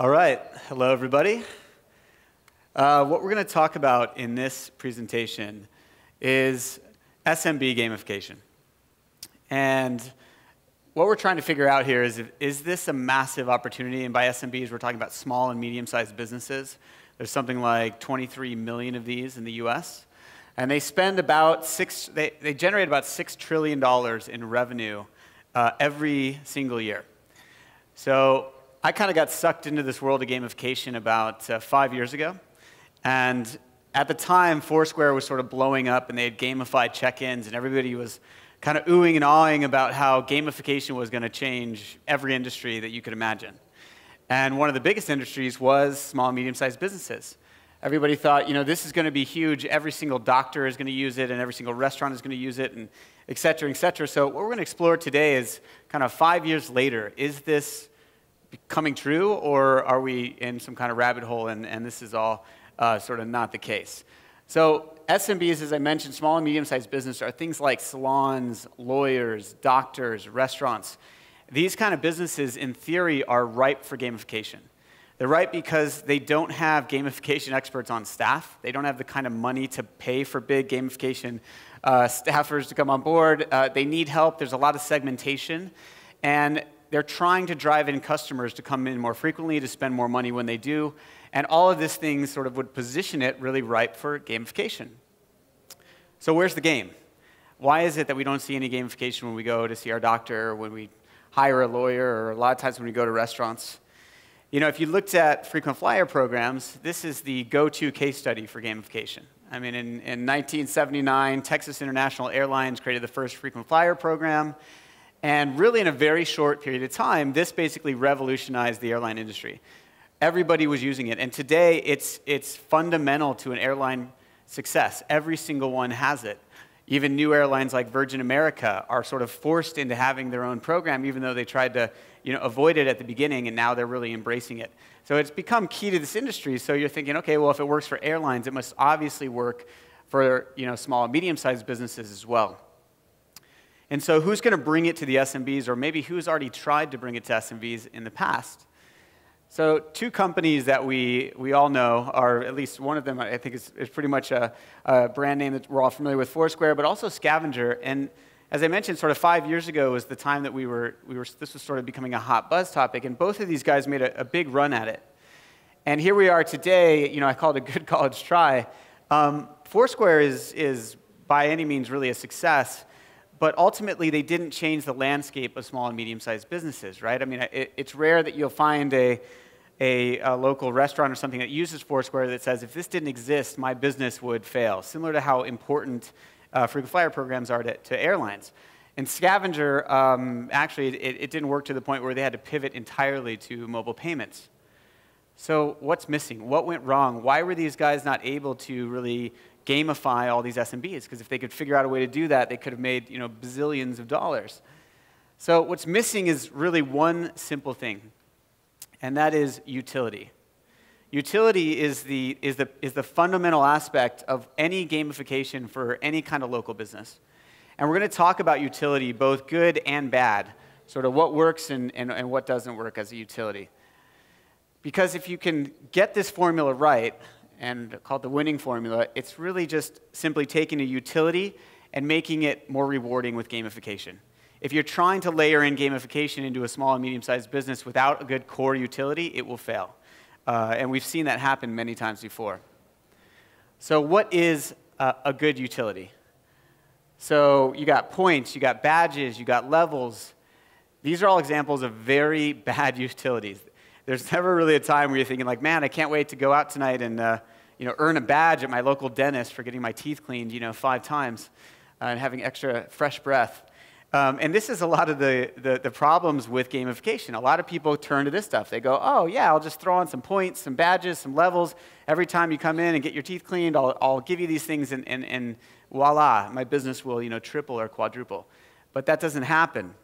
All right. Hello, everybody. What we're going to talk about in this presentation is SMB gamification. And what we're trying to figure out here is this a massive opportunity? And by SMBs, we're talking about small and medium-sized businesses. There's something like 23 million of these in the US. And they spend about they generate about $6 trillion in revenue every single year. So I kind of got sucked into this world of gamification about 5 years ago. And at the time, Foursquare was sort of blowing up, and they had gamified check-ins, and everybody was kind of oohing and awing about how gamification was going to change every industry that you could imagine. And one of the biggest industries was small and medium-sized businesses. Everybody thought, this is going to be huge. Every single doctor is going to use it, and every single restaurant is going to use it, and et cetera, et cetera. So what we're going to explore today is kind of 5 years later, is this coming true, or are we in some kind of rabbit hole, and this is all sort of not the case? So SMBs, as I mentioned, small and medium-sized business, are things like salons, lawyers, doctors, restaurants. These kind of businesses, in theory, are ripe for gamification. They're ripe because they don't have gamification experts on staff. They don't have the kind of money to pay for big gamification staffers to come on board. They need help. There's a lot of segmentation. And they're trying to drive in customers to come in more frequently, to spend more money when they do. And all of these things sort of would position it really ripe for gamification. So where's the game? Why is it that we don't see any gamification when we go to see our doctor, or when we hire a lawyer, or a lot of times when we go to restaurants? If you looked at frequent flyer programs, this is the go-to case study for gamification. I mean, in 1979, Texas International Airlines created the first frequent flyer program. And really, in a very short period of time, this basically revolutionized the airline industry. Everybody was using it. And today, it's fundamental to an airline success. Every single one has it. Even new airlines like Virgin America are sort of forced into having their own program, even though they tried to avoid it at the beginning, and now they're really embracing it. So it's become key to this industry. So you're thinking, okay, well, if it works for airlines, it must obviously work for small and medium-sized businesses as well. And so who's going to bring it to the SMBs, or maybe who's already tried to bring it to SMBs in the past? So two companies that we all know, are at least one of them, I think is pretty much a brand name that we're all familiar with, Foursquare, but also Scavenger. And as I mentioned, sort of 5 years ago was the time that this was sort of becoming a hot buzz topic, and both of these guys made a big run at it. And here we are today. I call it a good college try. Foursquare is by any means really a success. But ultimately, they didn't change the landscape of small and medium-sized businesses, right? I mean, it's rare that you'll find a local restaurant or something that uses Foursquare that says, if this didn't exist, my business would fail, similar to how important frequent flyer programs are to airlines. And Scavenger, actually, it didn't work to the point where they had to pivot entirely to mobile payments. So what's missing? What went wrong? Why were these guys not able to really gamify all these SMBs? Because if they could figure out a way to do that, they could have made bazillions of dollars. So what's missing is really one simple thing, and that is utility. Utility is the fundamental aspect of any gamification for any kind of local business. And we're going to talk about utility, both good and bad, sort of what works and what doesn't work as a utility. Because if you can get this formula right, and called the winning formula, it's really just simply taking a utility and making it more rewarding with gamification. If you're trying to layer in gamification into a small and medium-sized business without a good core utility, it will fail. And we've seen that happen many times before. So what is a good utility? So you got points, you got badges, you got levels. These are all examples of very bad utilities. There's never really a time where you're thinking like, man, I can't wait to go out tonight and earn a badge at my local dentist for getting my teeth cleaned 5 times and having extra fresh breath. And this is a lot of the problems with gamification. A lot of people turn to this stuff. They go, oh, yeah, I'll just throw on some points, some badges, some levels. Every time you come in and get your teeth cleaned, I'll give you these things, and voila, my business will triple or quadruple. But that doesn't happen.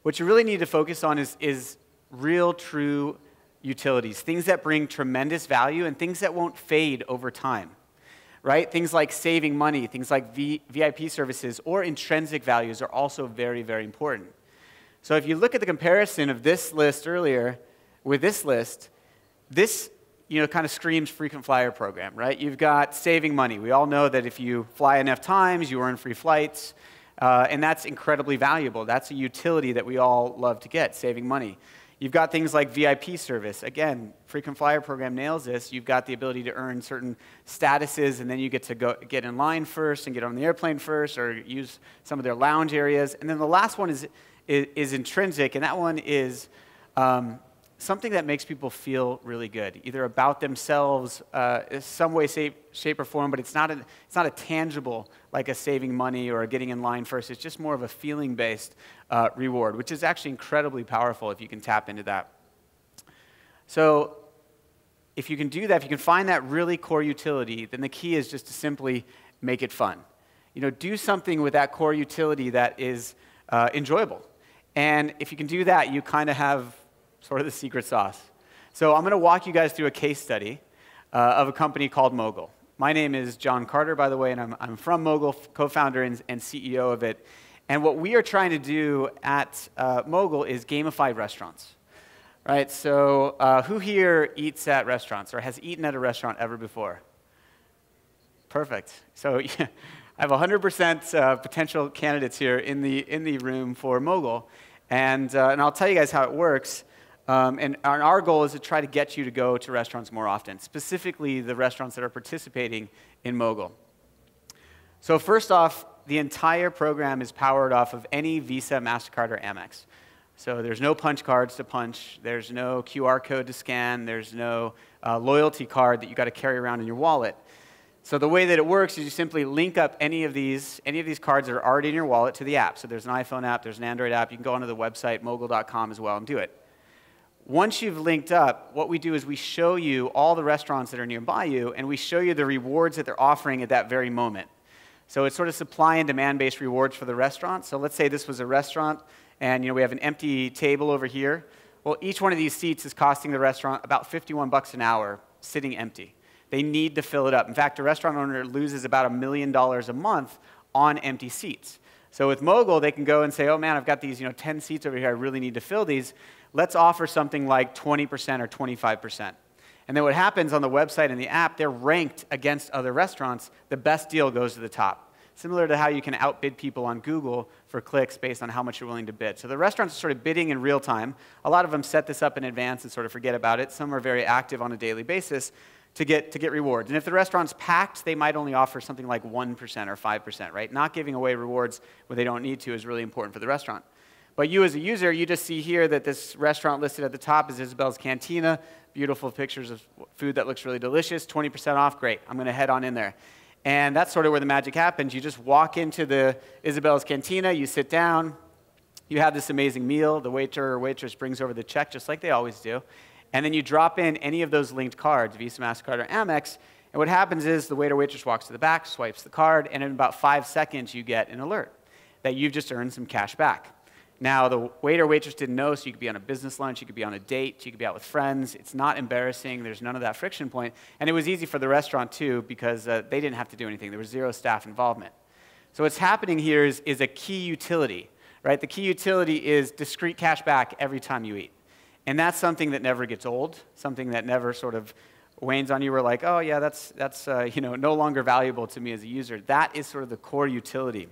What you really need to focus on is real, true utilities, things that bring tremendous value and things that won't fade over time, right? Things like saving money, things like VIP services, or intrinsic values are also very, very important. So if you look at the comparison of this list earlier with this list, This kind of screams frequent flyer program, right? You've got saving money. We all know that if you fly enough times, you earn free flights, and that's incredibly valuable. That's a utility that we all love to get, saving money. You've got things like VIP service. Again, frequent flyer program nails this. You've got the ability to earn certain statuses, and then you get to get in line first and get on the airplane first, or use some of their lounge areas. And then the last one is intrinsic, and that one is something that makes people feel really good, either about themselves, in some way, shape, or form, but it's not a tangible, like a saving money or a getting in line first. It's just more of a feeling-based reward, which is actually incredibly powerful if you can tap into that. So if you can do that, if you can find that really core utility, then the key is just to simply make it fun. Do something with that core utility that is enjoyable. And if you can do that, you kind of have sort of the secret sauce. So I'm going to walk you guys through a case study of a company called Mogul. My name is Jon Carder, by the way, and I'm from Mogul, co-founder and CEO of it. And what we are trying to do at Mogul is gamify restaurants. Right? So who here eats at restaurants or has eaten at a restaurant ever before? Perfect. So yeah, I have 100% potential candidates here in the room for Mogul. And I'll tell you guys how it works. And our goal is to try to get you to go to restaurants more often, specifically the restaurants that are participating in Mogul. So first off, the entire program is powered off of any Visa, MasterCard, or Amex. So there's no punch cards to punch. There's no QR code to scan. There's no loyalty card that you got to carry around in your wallet. So the way that it works is you simply link up any of these cards that are already in your wallet to the app. So there's an iPhone app, there's an Android app. You can go onto the website, mogul.com as well, and do it. Once you've linked up, what we do is we show you all the restaurants that are nearby you, and we show you the rewards that they're offering at that very moment. So it's sort of supply and demand-based rewards for the restaurant. So let's say this was a restaurant, and we have an empty table over here. Well, each one of these seats is costing the restaurant about $51 an hour, sitting empty. They need to fill it up. In fact, a restaurant owner loses about $1 million a month on empty seats. So with Mogul, they can go and say, oh man, I've got these 10 seats over here, I really need to fill these. Let's offer something like 20% or 25%. And then what happens on the website and the app, they're ranked against other restaurants. The best deal goes to the top. Similar to how you can outbid people on Google for clicks based on how much you're willing to bid. So the restaurants are sort of bidding in real time. A lot of them set this up in advance and sort of forget about it. Some are very active on a daily basis to get rewards. And if the restaurant's packed, they might only offer something like 1% or 5%, right? Not giving away rewards when they don't need to is really important for the restaurant. But you as a user, you just see here that this restaurant listed at the top is Isabel's Cantina. Beautiful pictures of food that looks really delicious. 20% off, great. I'm going to head on in there. And that's sort of where the magic happens. You just walk into the Isabel's Cantina, you sit down, you have this amazing meal. The waiter or waitress brings over the check just like they always do. And then you drop in any of those linked cards, Visa, MasterCard, or Amex. And what happens is the waiter or waitress walks to the back, swipes the card, and in about 5 seconds you get an alert that you've just earned some cash back. Now, the waiter or waitress didn't know, so you could be on a business lunch, you could be on a date, you could be out with friends. It's not embarrassing. There's none of that friction point. And it was easy for the restaurant, too, because they didn't have to do anything. There was zero staff involvement. So what's happening here is a key utility, right? The key utility is discrete cash back every time you eat. And that's something that never gets old, something that never sort of wanes on you. We're like, oh, yeah, that's no longer valuable to me as a user. That is sort of the core utility.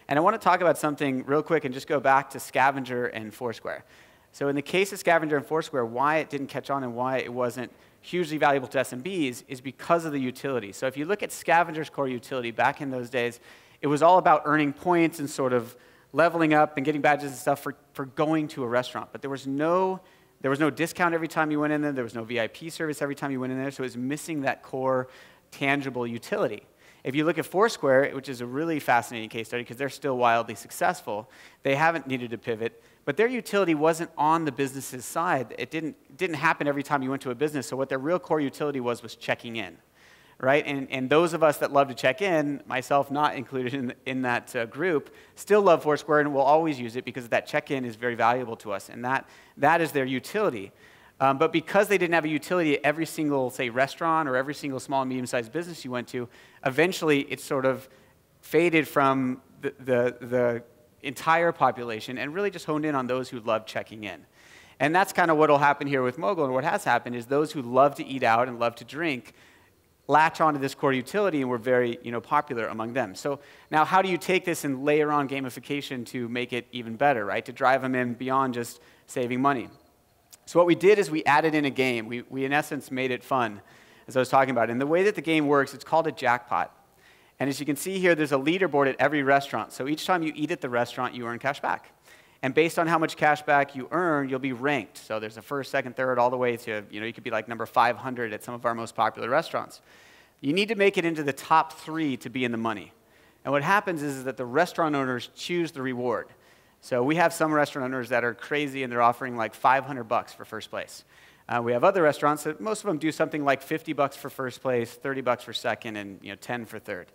And I want to talk about something real quick and just go back to Scavenger and Foursquare. So in the case of Scavenger and Foursquare, why it didn't catch on and why it wasn't hugely valuable to SMBs is because of the utility. So if you look at Scavenger's core utility back in those days, it was all about earning points and sort of leveling up and getting badges and stuff for going to a restaurant. But there was no discount every time you went in there. There was no VIP service every time you went in there. So it was missing that core tangible utility. If you look at Foursquare, which is a really fascinating case study because they're still wildly successful, they haven't needed to pivot, but their utility wasn't on the business's side. It didn't happen every time you went to a business, so what their real core utility was checking in, right? And those of us that love to check in, myself not included in that group, still love Foursquare and will always use it because that check-in is very valuable to us, and that is their utility. But because they didn't have a utility at every single, say, restaurant or every single small and medium-sized business you went to, eventually it sort of faded from the entire population and really just honed in on those who loved checking in. And that's kind of what will happen here with Mogul. And what has happened is those who love to eat out and love to drink latch onto this core utility, and we're very popular among them. So now how do you take this and layer on gamification to make it even better, right? To drive them in beyond just saving money. So what we did is we added in a game. We in essence made it fun, as I was talking about. And the way that the game works, it's called a jackpot. And as you can see here, there's a leaderboard at every restaurant. So each time you eat at the restaurant, you earn cash back. And based on how much cash back you earn, you'll be ranked. So there's a first, second, third, all the way to, you could be like number 500 at some of our most popular restaurants. You need to make it into the top 3 to be in the money. And what happens is that the restaurant owners choose the reward. So we have some restaurant owners that are crazy, and they're offering like $500 for first place. We have other restaurants that most of them do something like $50 for first place, $30 for second, and $10 for third.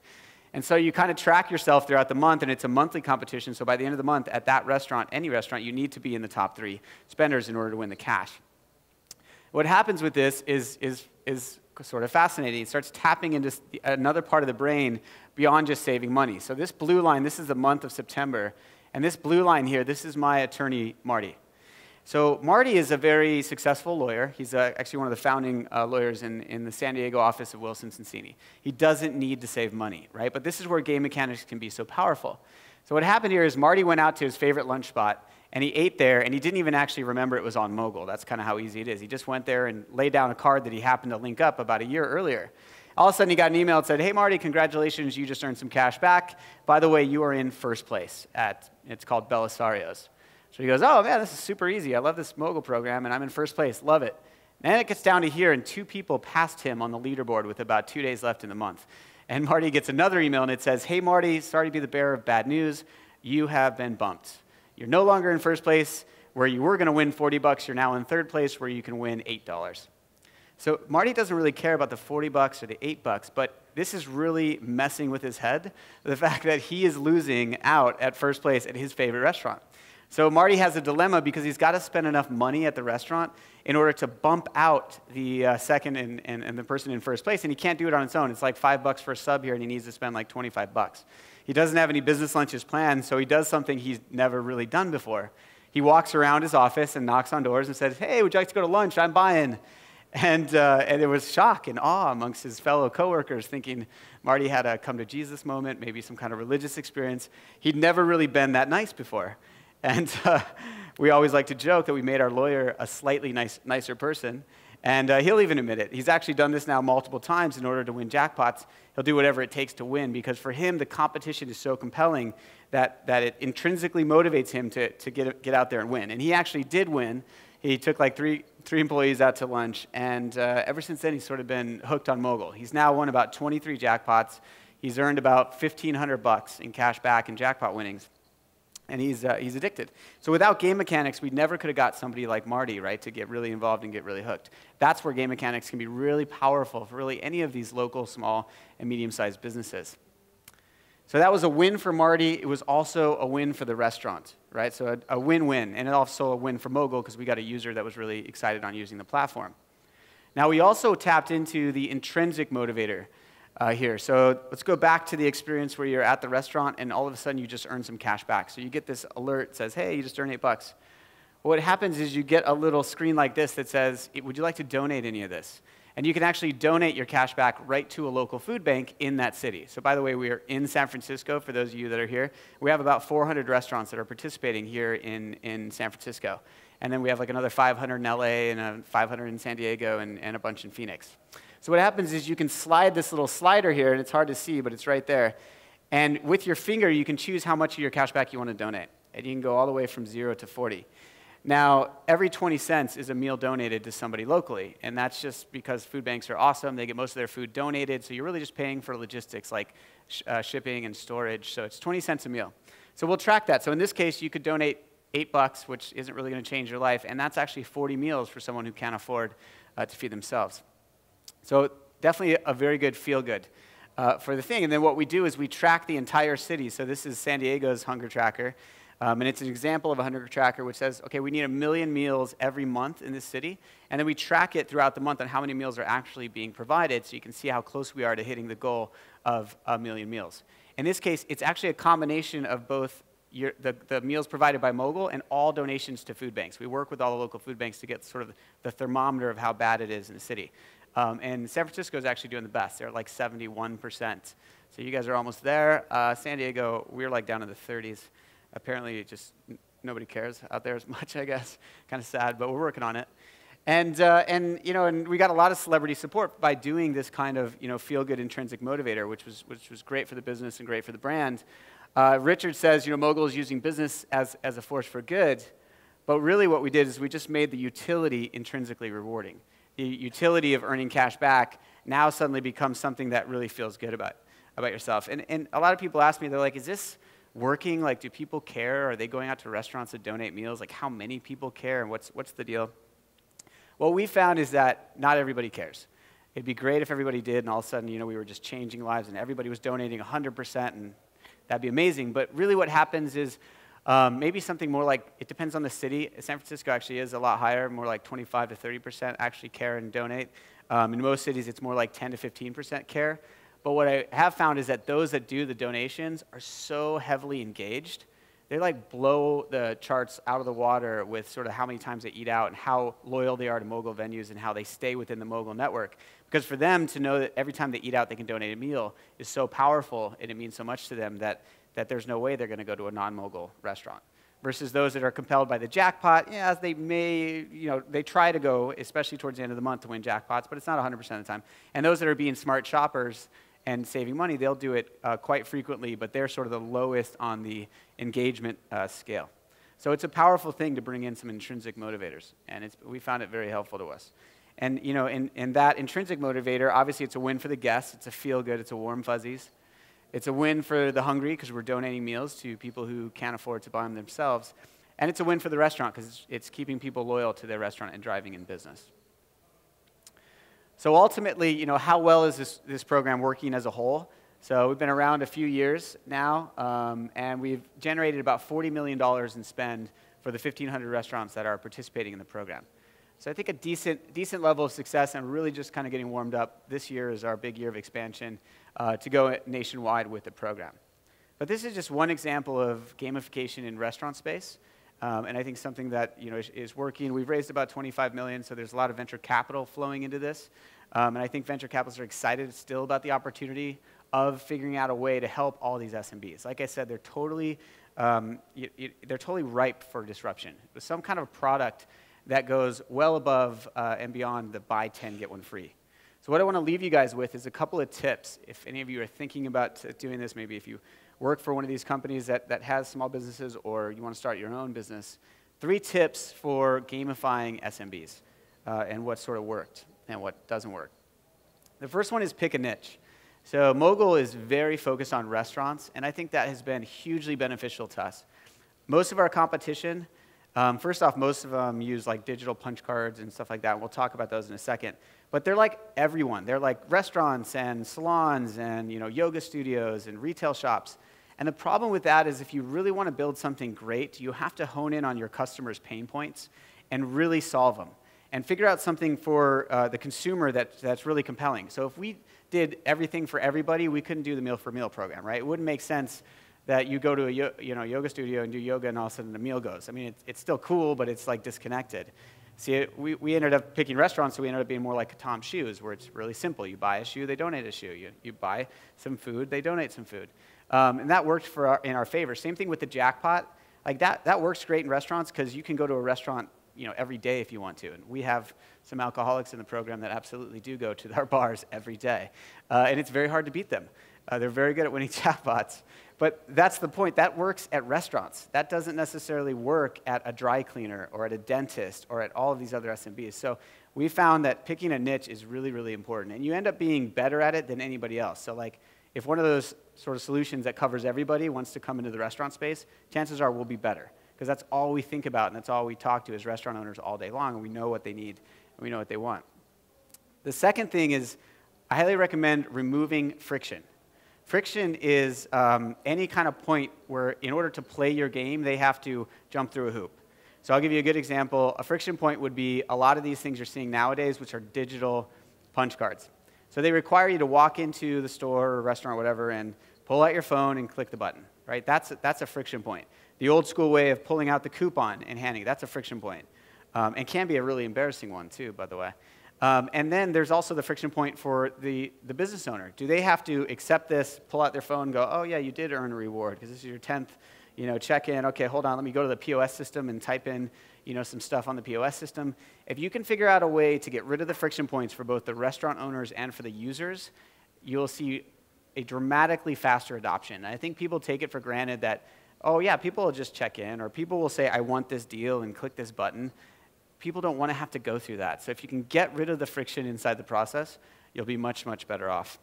And so you kind of track yourself throughout the month, and it's a monthly competition. So by the end of the month, at that restaurant, any restaurant, you need to be in the top 3 spenders in order to win the cash. What happens with this is sort of fascinating. It starts tapping into another part of the brain beyond just saving money. So this blue line, this is the month of September. And this blue line here, this is my attorney, Marty. So Marty is a very successful lawyer. He's actually one of the founding lawyers in the San Diego office of Wilson Sonsini. He doesn't need to save money, right? But this is where game mechanics can be so powerful. So what happened here is Marty went out to his favorite lunch spot, and he ate there, and he didn't even actually remember it was on Mogul. That's kind of how easy it is. He just went there and laid down a card that he happened to link up about a year earlier. All of a sudden, he got an email that said, hey, Marty, congratulations, you just earned some cash back. By the way, you are in first place it's called Belisario's. So he goes, oh, man, this is super easy. I love this Mogul program, and I'm in first place. Love it. And then it gets down to here, and 2 people passed him on the leaderboard with about 2 days left in the month. And Marty gets another email, and it says, hey, Marty, sorry to be the bearer of bad news. You have been bumped. You're no longer in first place where you were going to win $40. You're now in third place where you can win $8. So Marty doesn't really care about the $40 or the $8, but this is really messing with his head, the fact that he is losing out at first place at his favorite restaurant. So Marty has a dilemma because he's got to spend enough money at the restaurant in order to bump out the second and the person in first place, and he can't do it on his own. It's like $5 for a sub here, and he needs to spend like $25. He doesn't have any business lunches planned, so he does something he's never really done before. He walks around his office and knocks on doors and says, hey, would you like to go to lunch? I'm buying. And there was shock and awe amongst his fellow coworkers, thinking Marty had a come-to-Jesus moment, maybe some kind of religious experience. He'd never really been that nice before. And we always like to joke that we made our lawyer a slightly nicer person. And he'll even admit it. He's actually done this now multiple times in order to win jackpots. He'll do whatever it takes to win, because for him, the competition is so compelling that it intrinsically motivates him to get out there and win. And he actually did win. He took like three employees out to lunch, and ever since then, he's sort of been hooked on Mogul. He's now won about 23 jackpots. He's earned about $1,500 in cash back and jackpot winnings. And he's addicted. So without game mechanics, we never could have got somebody like Marty, right, to get really involved and get really hooked. That's where game mechanics can be really powerful for really any of these local, small, and medium-sized businesses. So that was a win for Marty. It was also a win for the restaurant, right? So a win-win, and also a win for Mogul because we got a user that was really excited on using the platform. Now, we also tapped into the intrinsic motivator here. So let's go back to the experience where you're at the restaurant and all of a sudden you just earn some cash back. So you get this alert that says, hey, you just earned $8. Well, what happens is you get a little screen like this that says, would you like to donate any of this? And you can actually donate your cash back right to a local food bank in that city. So by the way, we are in San Francisco, for those of you that are here. We have about 400 restaurants that are participating here in San Francisco. And then we have like another 500 in LA and 500 in San Diego and a bunch in Phoenix. So what happens is you can slide this little slider here, and it's hard to see, but it's right there. And with your finger, you can choose how much of your cash back you want to donate. And you can go all the way from 0 to 40. Now, every 20 cents is a meal donated to somebody locally, and that's just because food banks are awesome. They get most of their food donated, so you're really just paying for logistics like shipping and storage. So it's 20 cents a meal. So we'll track that. So in this case, you could donate $8, which isn't really going to change your life, and that's actually 40 meals for someone who can't afford to feed themselves. So definitely a very good feel-good for the thing. And then what we do is we track the entire city. So this is San Diego's hunger tracker. And it's an example of a hunger tracker which says, okay, we need 1 million meals every month in this city. And then we track it throughout the month on how many meals are actually being provided, so you can see how close we are to hitting the goal of 1 million meals. In this case, it's actually a combination of both the meals provided by Mogul and all donations to food banks. We work with all the local food banks to get sort of the thermometer of how bad it is in the city. And San Francisco is actually doing the best. They're at like 71%. So you guys are almost there. San Diego, we're like down in the 30s. Apparently, just nobody cares out there as much, I guess. Kind of sad, but we're working on it. And we got a lot of celebrity support by doing this kind of feel-good intrinsic motivator, which was great for the business and great for the brand. Richard says Mogul is using business as a force for good, but really what we did is we just made the utility intrinsically rewarding. The utility of earning cash back now suddenly becomes something that really feels good about yourself. And a lot of people ask me, they're like, is this working? Like, do people care? Are they going out to restaurants to donate meals? Like, how many people care, and what's the deal? What we found is that not everybody cares. It'd be great if everybody did, and all of a sudden, we were just changing lives, and everybody was donating 100%, and that'd be amazing. But really what happens is maybe something more like, it depends on the city. San Francisco actually is a lot higher, more like 25 to 30% actually care and donate. In most cities, it's more like 10 to 15% care. But what I have found is that those that do the donations are so heavily engaged. They like blow the charts out of the water with sort of how many times they eat out and how loyal they are to Mogul venues and how they stay within the Mogul network. Because for them to know that every time they eat out they can donate a meal is so powerful, and it means so much to them that there's no way they're going to go to a non-Mogul restaurant. Versus those that are compelled by the jackpot, yeah, they may, they try to go, especially towards the end of the month, to win jackpots, but it's not 100% of the time. And those that are being smart shoppers and saving money, they'll do it quite frequently, but they're sort of the lowest on the engagement scale. So it's a powerful thing to bring in some intrinsic motivators, and we found it very helpful to us. And in that intrinsic motivator, obviously it's a win for the guests, it's a feel-good, it's a warm fuzzies. It's a win for the hungry because we're donating meals to people who can't afford to buy them themselves. And it's a win for the restaurant because it's keeping people loyal to their restaurant and driving in business. So ultimately, how well is this program working as a whole? So we've been around a few years now, and we've generated about $40 million in spend for the 1,500 restaurants that are participating in the program. So I think a decent level of success, and really just kind of getting warmed up. This year is our big year of expansion to go nationwide with the program. But this is just one example of gamification in restaurant space, and I think something that is working. We've raised about $25 million, so there's a lot of venture capital flowing into this, and I think venture capitalists are excited still about the opportunity of figuring out a way to help all these SMBs. Like I said, they're totally ripe for disruption. With some kind of product that goes well above and beyond the buy 10, get one free. So what I want to leave you guys with is a couple of tips. If any of you are thinking about doing this, maybe if you work for one of these companies that has small businesses or you want to start your own business, 3 tips for gamifying SMBs and what sort of worked and what doesn't work. The first one is pick a niche. So Mogul is very focused on restaurants, and I think that has been hugely beneficial to us. Most of our competition, first off, most of them use like digital punch cards and stuff like that. We'll talk about those in a second. But they're like everyone. They're like restaurants and salons and yoga studios and retail shops. And the problem with that is if you really want to build something great, you have to hone in on your customers' pain points and really solve them. And figure out something for the consumer that's really compelling. So if we did everything for everybody, we couldn't do the meal for meal program, right? It wouldn't make sense that you go to a yoga studio and do yoga and all of a sudden the meal goes. I mean, it's still cool, but it's like disconnected. See, we ended up picking restaurants, so we ended up being more like Tom's Shoes, where it's really simple. You buy a shoe, they donate a shoe. You buy some food, they donate some food. And that worked in our favor. Same thing with the jackpot. Like that works great in restaurants because you can go to a restaurant every day if you want to. And we have some alcoholics in the program that absolutely do go to our bars every day. And it's very hard to beat them. They're very good at winning jackpots. But that's the point. That works at restaurants. That doesn't necessarily work at a dry cleaner or at a dentist or at all of these other SMBs. So we found that picking a niche is really, really important. And you end up being better at it than anybody else. So like if one of those sort of solutions that covers everybody wants to come into the restaurant space, chances are we'll be better. Because that's all we think about and that's all we talk to as restaurant owners all day long. And we know what they need and we know what they want. The second thing is I highly recommend removing friction. Friction is any kind of point where in order to play your game, they have to jump through a hoop. So I'll give you a good example. A friction point would be a lot of these things you're seeing nowadays, which are digital punch cards. So they require you to walk into the store or restaurant or whatever and pull out your phone and click the button, right? That's a friction point. The old school way of pulling out the coupon and handing, that's a friction point. And can be a really embarrassing one too, by the way. And then there's also the friction point for the business owner. Do they have to accept this, pull out their phone, and go, oh yeah, you did earn a reward because this is your 10th, check-in. Okay, hold on, let me go to the POS system and type in, some stuff on the POS system. If you can figure out a way to get rid of the friction points for both the restaurant owners and for the users, you'll see a dramatically faster adoption. I think people take it for granted that, oh yeah, people will just check in, or people will say, I want this deal, and click this button. People don't want to have to go through that. So if you can get rid of the friction inside the process, you'll be much, much better off.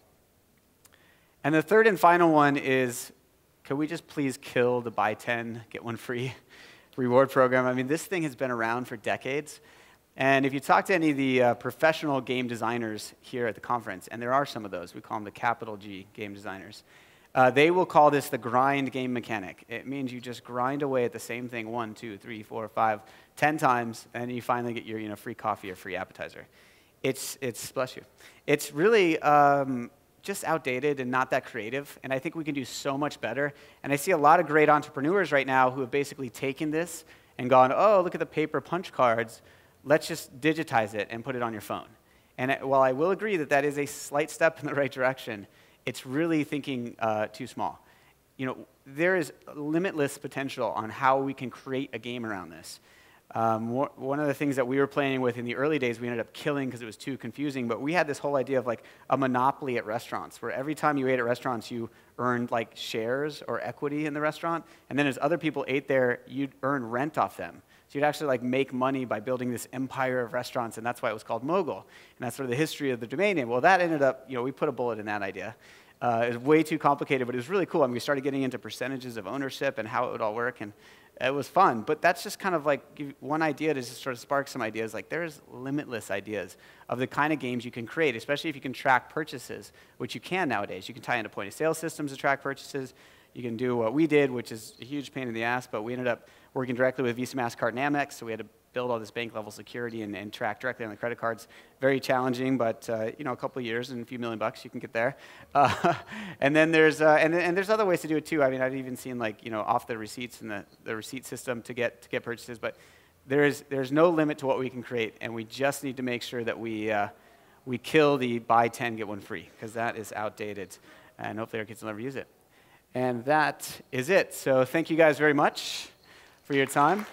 And the third and final one is, can we just please kill the buy 10, get one free reward program? I mean, this thing has been around for decades. And if you talk to any of the professional game designers here at the conference, and there are some of those, we call them the capital G game designers, they will call this the grind game mechanic. It means you just grind away at the same thing 1, 2, 3, 4, 5, 10 times, and you finally get your free coffee or free appetizer. It's bless you. It's really just outdated and not that creative, and I think we can do so much better. And I see a lot of great entrepreneurs right now who have basically taken this and gone, oh, look at the paper punch cards. Let's just digitize it and put it on your phone. And while I will agree that that is a slight step in the right direction, it's really thinking too small. There is limitless potential on how we can create a game around this. One of the things that we were playing with in the early days, we ended up killing because it was too confusing, but we had this whole idea of like a monopoly at restaurants, where every time you ate at restaurants, you earned like shares or equity in the restaurant, and then as other people ate there, you'd earn rent off them. So you'd actually like make money by building this empire of restaurants, and that's why it was called Mogul. And that's sort of the history of the domain name. Well, that ended up, we put a bullet in that idea. It was way too complicated, but it was really cool. I mean, we started getting into percentages of ownership and how it would all work, and it was fun. But that's just kind of like one idea to just sort of spark some ideas. Like there's limitless ideas of the kind of games you can create, especially if you can track purchases, which you can nowadays. You can tie into point-of-sale systems to track purchases. You can do what we did, which is a huge pain in the ass, but we ended up working directly with Visa, MasterCard, and Amex, so we had to build all this bank-level security and track directly on the credit cards. Very challenging, but a couple of years and a few $1 million, you can get there. And then there's there's other ways to do it too. I mean, I've even seen off the receipts and the receipt system to get purchases, but there's no limit to what we can create, and we just need to make sure that we kill the buy 10 get one free, because that is outdated, and hopefully our kids will never use it. And that is it. So thank you guys very much for your time.